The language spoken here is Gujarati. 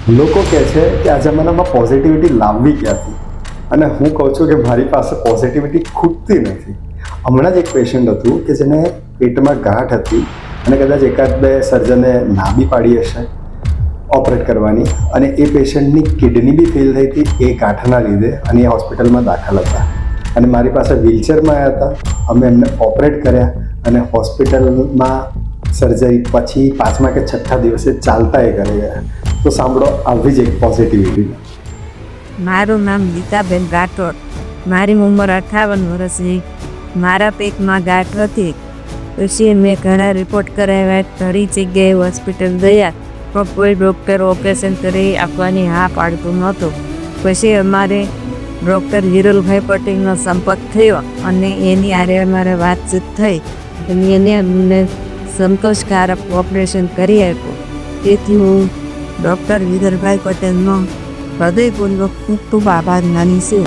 લોકો કહે છે કે આ જમાનામાં પોઝિટિવિટી લાવવી ક્યાંથી, અને હું કહું છું કે મારી પાસે પોઝિટિવિટી ખૂટતી નથી. હમણાં જ એક પેશન્ટ હતું કે જેને પેટમાં ગાંઠ હતી અને કદાચ એકાદ બે સર્જને ના બી પાડી હશે ઓપરેટ કરવાની, અને એ પેશન્ટની કિડની બી ફેલ થઈ હતી એ ગાંઠના લીધે, અને એ હોસ્પિટલમાં દાખલ હતા અને મારી પાસે વ્હીલચેરમાં આવ્યા હતા. અમે એમને ઓપરેટ કર્યા અને હોસ્પિટલમાં સર્જરી પછી 5મા કે 6થા દિવસે ચાલતા એ કરી ગયા. તો સાંભળો આવી જ એક પોઝિટિવિટી. મારું નામ ગીતાબેન રાઠોડ. મારી ઉંમર 58 વર્ષની. મારા પેટમાં ગાંઠ હતી. પછી મેં ઘણા રિપોર્ટ કરાવ્યા, ઘણી જગ્યાએ હોસ્પિટલ ગયા, પણ કોઈ ડૉક્ટર ઓપરેશન કરી આપવાની હા પાડતું નહોતું. પછી અમારે ડૉક્ટર હિરલભાઈ પટેલનો સંપર્ક થયો અને એની હારે અમારે વાતચીત થઈ અને એને અમને સંતોષકારક ઓપરેશન કરી આપ્યું. તેથી હું ડૉક્ટર હિરલભાઈ પટેલનો હૃદયપૂર્વક ખૂબ ખૂબ આભાર માની છું.